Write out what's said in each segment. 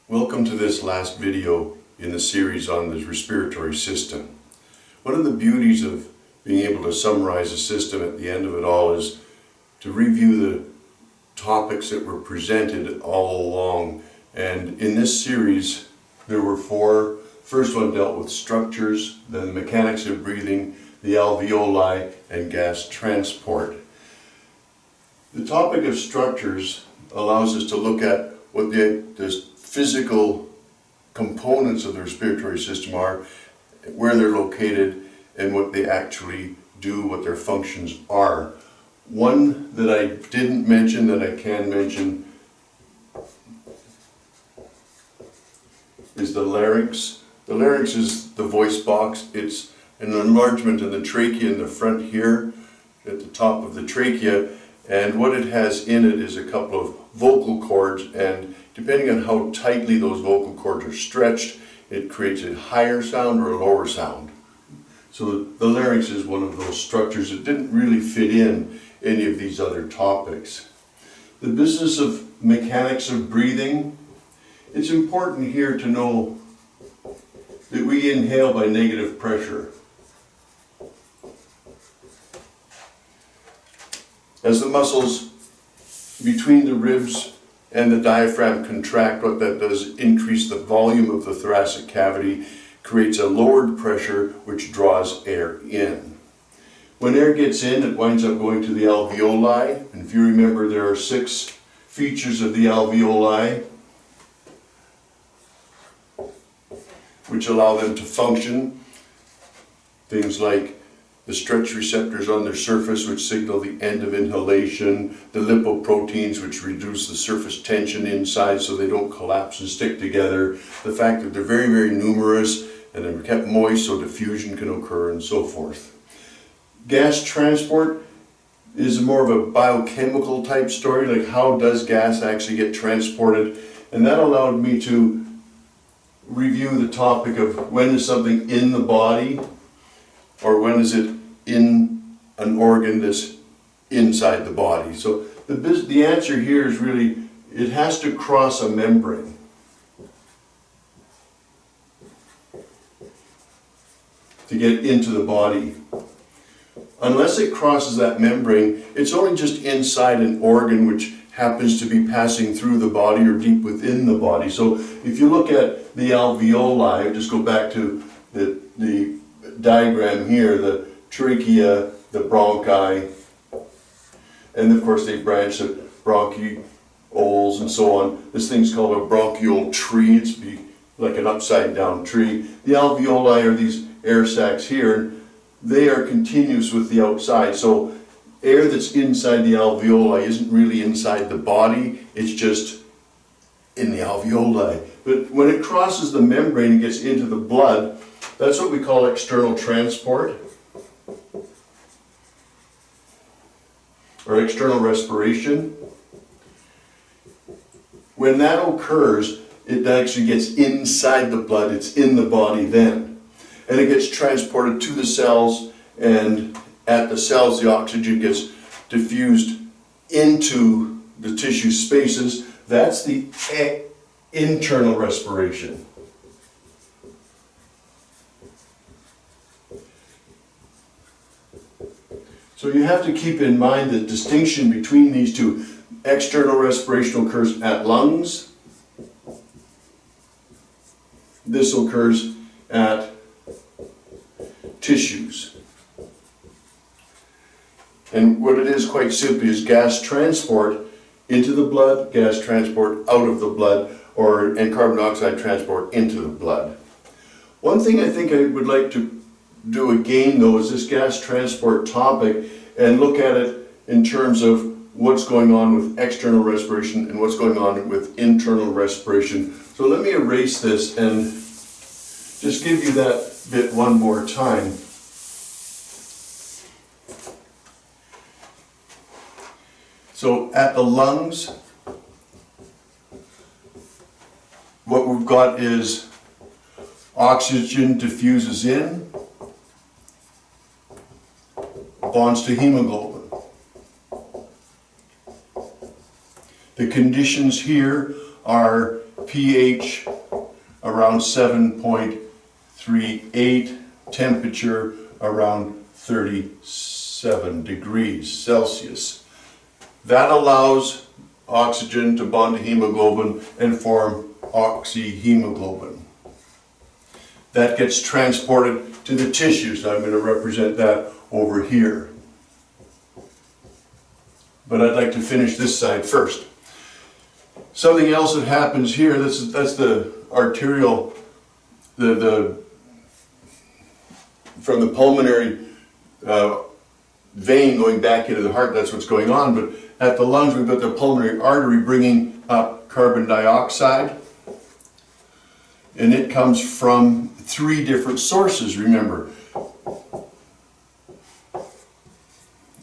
Welcome to this last video in the series on the respiratory system. One of the beauties of being able to summarize a system at the end of it all is to review the topics that were presented all along. And in this series there were four. First one dealt with structures, then the mechanics of breathing, the alveoli, and gas transport. The topic of structures allows us to look at what the physical components of the respiratory system are, where they're located, and what they actually do, what their functions are. One that I didn't mention that I can mention is the larynx. The larynx is the voice box. It's an enlargement of the trachea in the front here, at the top of the trachea, and what it has in it is a couple of vocal cords, and depending on how tightly those vocal cords are stretched, it creates a higher sound or a lower sound. So the larynx is one of those structures that didn't really fit in any of these other topics. The business of mechanics of breathing. It's important here to know that we inhale by negative pressure. As the muscles between the ribs and the diaphragm contract, what that does is increase the volume of the thoracic cavity, creates a lowered pressure which draws air in. When air gets in, it winds up going to the alveoli, and if you remember, there are 6 features of the alveoli which allow them to function. Things like the stretch receptors on their surface, which signal the end of inhalation, the lipoproteins, which reduce the surface tension inside so they don't collapse and stick together, the fact that they're very, very numerous and they're kept moist so diffusion can occur, and so forth. Gas transport is more of a biochemical type story, like how does gas actually get transported, and that allowed me to review the topic of when is something in the body, or when is it in an organ that's inside the body. So the answer here is really, it has to cross a membrane. To get into the body. Unless it crosses that membrane, it's only just inside an organ which happens to be passing through the body or deep within the body. So if you look at the alveoli, just go back to the diagram here, the trachea, the bronchi, and of course they branch to bronchioles and so on. This thing's called a bronchiole tree. It's like an upside down tree. The alveoli are these air sacs here. They are continuous with the outside. So air that's inside the alveoli isn't really inside the body, it's just in the alveoli. But when it crosses the membrane and gets into the blood, that's what we call external transport, or external respiration. When that occurs, it actually gets inside the blood, it's in the body then. And it gets transported to the cells, and at the cells the oxygen gets diffused into the tissue spaces. That's the internal respiration. So you have to keep in mind the distinction between these two. External respiration occurs at lungs. This occurs at tissues. And what it is, quite simply, is gas transport into the blood, gas transport out of the blood, and carbon dioxide transport into the blood. One thing I think I would like to do again, though, is this gas transport topic, and look at it in terms of what's going on with external respiration and what's going on with internal respiration. So let me erase this and just give you that bit one more time. So at the lungs, what we've got is oxygen diffuses in, bonds to hemoglobin. The conditions here are pH around 7.38, temperature around 37 degrees Celsius. That allows oxygen to bond to hemoglobin and form oxyhemoglobin. That gets transported to the tissues. I'm going to represent that over here. But I'd like to finish this side first. Something else that happens here, that's the arterial, from the pulmonary vein going back into the heart, that's what's going on. But at the lungs, we've got the pulmonary artery bringing up carbon dioxide. And it comes from 3 different sources, remember.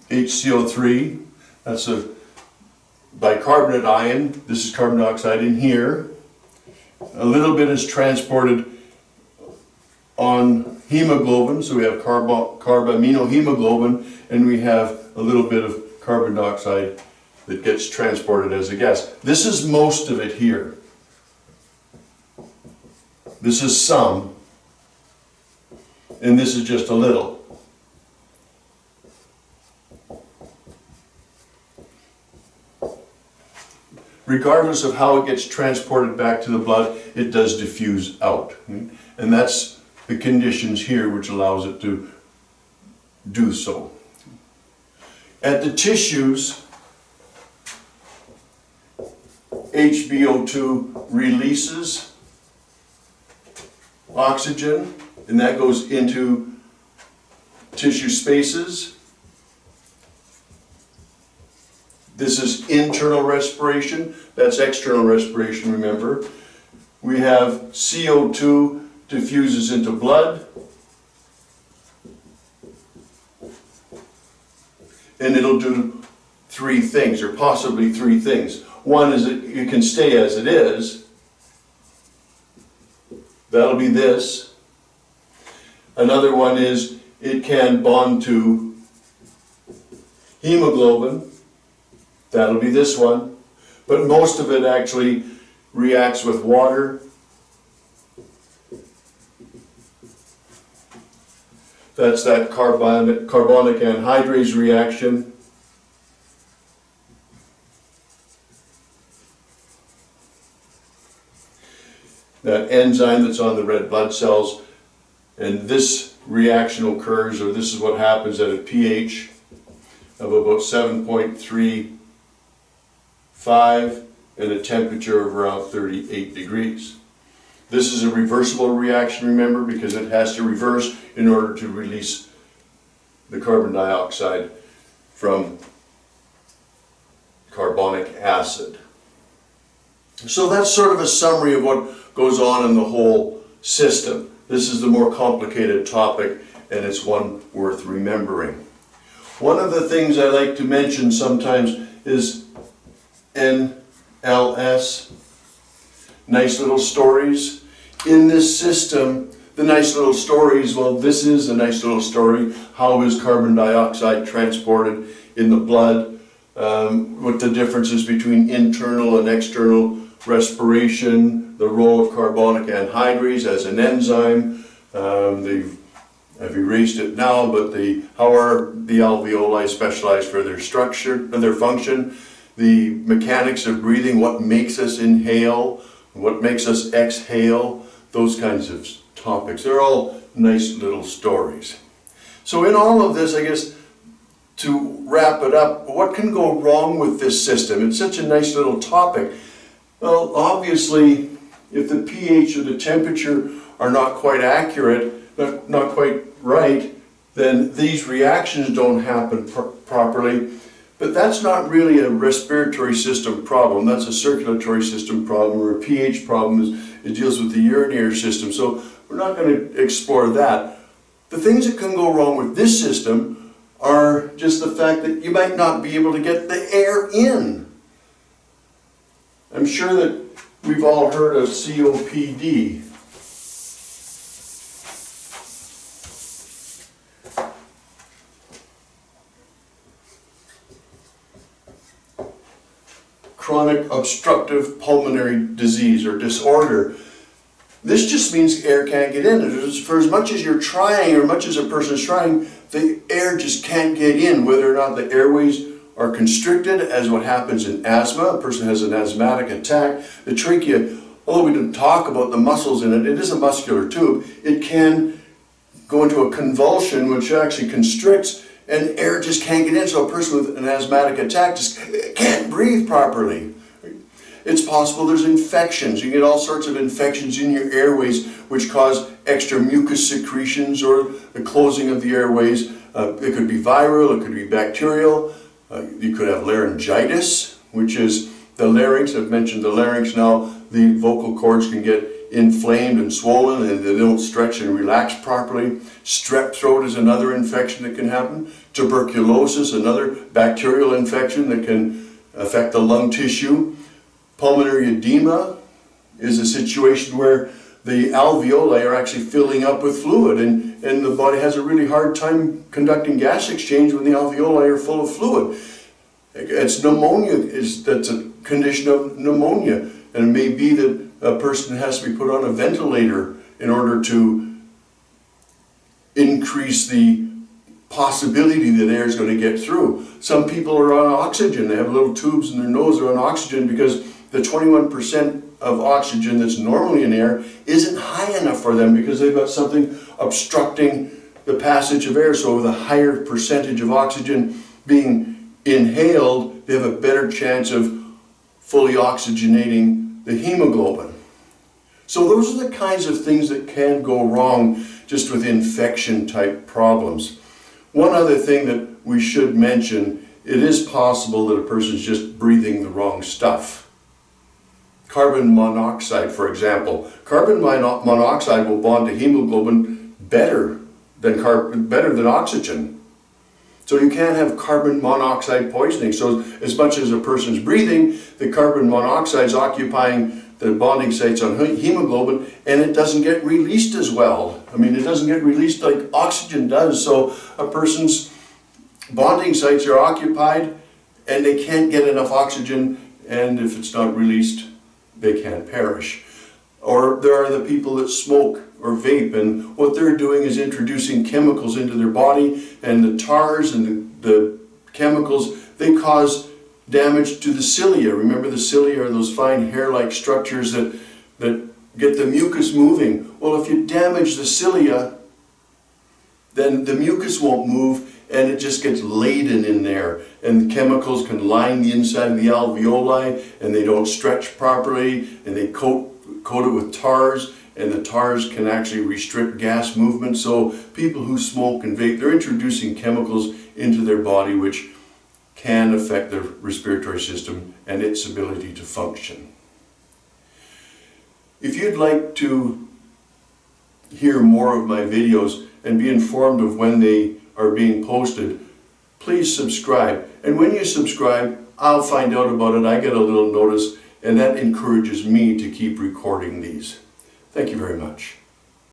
HCO3, that's a bicarbonate ion. This is carbon dioxide in here. A little bit is transported on hemoglobin, so we have carbaminohemoglobin, and we have a little bit of carbon dioxide that gets transported as a gas. This is most of it here. This is some, and this is just a little. Regardless of how it gets transported back to the blood, it does diffuse out. And that's the conditions here which allows it to do so. At the tissues, HbO2 releases oxygen, and that goes into tissue spaces. This is internal respiration, that's external respiration, remember. We have CO2 diffuses into blood, and it'll do 3 things, or possibly 3 things. One is that it can stay as it is. That'll be this. Another one is it can bond to hemoglobin. That'll be this one. But most of it actually reacts with water. That's that carbonic anhydrase reaction. That enzyme that's on the red blood cells. And this reaction occurs, or this is what happens at a pH of about 7.35 and a temperature of around 38 degrees. This is a reversible reaction, remember, because it has to reverse in order to release the carbon dioxide from carbonic acid. So that's sort of a summary of what goes on in the whole system. This is the more complicated topic, and it's one worth remembering. One of the things I like to mention sometimes is NLS, nice little stories. In this system, the nice little stories, well, this is a nice little story. How is carbon dioxide transported in the blood? What the differences between internal and external respiration, the role of carbonic anhydrase as an enzyme. I've erased it now, but how are the alveoli specialized for their structure and their function? The mechanics of breathing, what makes us inhale, what makes us exhale, those kinds of topics. They're all nice little stories. So in all of this, I guess, to wrap it up, what can go wrong with this system? It's such a nice little topic. Well, obviously, if the pH or the temperature are not quite accurate, not quite right, then these reactions don't happen properly. But that's not really a respiratory system problem. That's a circulatory system problem, or a pH problem. It deals with the urinary system. So we're not going to explore that. The things that can go wrong with this system are just the fact that you might not be able to get the air in. I'm sure that we've all heard of COPD. Chronic chronic obstructive pulmonary disease or disorder. This just means air can't get in. For as much as you're trying, or much as a person is trying, the air just can't get in, whether or not the airways are constricted, as what happens in asthma. A person has an asthmatic attack. The trachea, although we didn't talk about the muscles in it, it is a muscular tube. It can go into a convulsion, which actually constricts, and air just can't get in. So a person with an asthmatic attack just can't breathe properly. It's possible there's infections. You get all sorts of infections in your airways which cause extra mucus secretions or the closing of the airways. It could be viral, it could be bacterial. You could have laryngitis, which is the larynx. I've mentioned the larynx now. The vocal cords can get inflamed and swollen and they don't stretch and relax properly. Strep throat is another infection that can happen. Tuberculosis, another bacterial infection that can affect the lung tissue. Pulmonary edema is a situation where the alveoli are actually filling up with fluid and the body has a really hard time conducting gas exchange when the alveoli are full of fluid. It's pneumonia, that's a condition of pneumonia, and it may be that a person has to be put on a ventilator in order to increase the possibility that air is going to get through. Some people are on oxygen. They have little tubes in their nose that are on oxygen because the 21% of oxygen that's normally in air isn't high enough for them because they've got something obstructing the passage of air. So with a higher percentage of oxygen being inhaled, they have a better chance of fully oxygenating the hemoglobin. So those are the kinds of things that can go wrong just with infection type problems. One other thing that we should mention, it is possible that a person is just breathing the wrong stuff. Carbon monoxide, for example. Carbon monoxide will bond to hemoglobin better than oxygen. So you can't have carbon monoxide poisoning. So as much as a person's breathing, the carbon monoxide is occupying the bonding sites on hemoglobin and it doesn't get released as well. I mean, it doesn't get released like oxygen does. So a person's bonding sites are occupied and they can't get enough oxygen, and if it's not released, they can't perish. Or there are the people that smoke or vape, and what they're doing is introducing chemicals into their body, and the tars and the chemicals, they cause damage to the cilia. Remember, the cilia are those fine hair-like structures that get the mucus moving. Well, if you damage the cilia, then the mucus won't move and it just gets laden in there, and the chemicals can line the inside of the alveoli and they don't stretch properly, and they coat it with tars, and the tars can actually restrict gas movement. So people who smoke and vape, they're introducing chemicals into their body which can affect their respiratory system and its ability to function. If you'd like to hear more of my videos and be informed of when they are being posted, please subscribe. And when you subscribe, I'll find out about it. I get a little notice, and that encourages me to keep recording these. Thank you very much.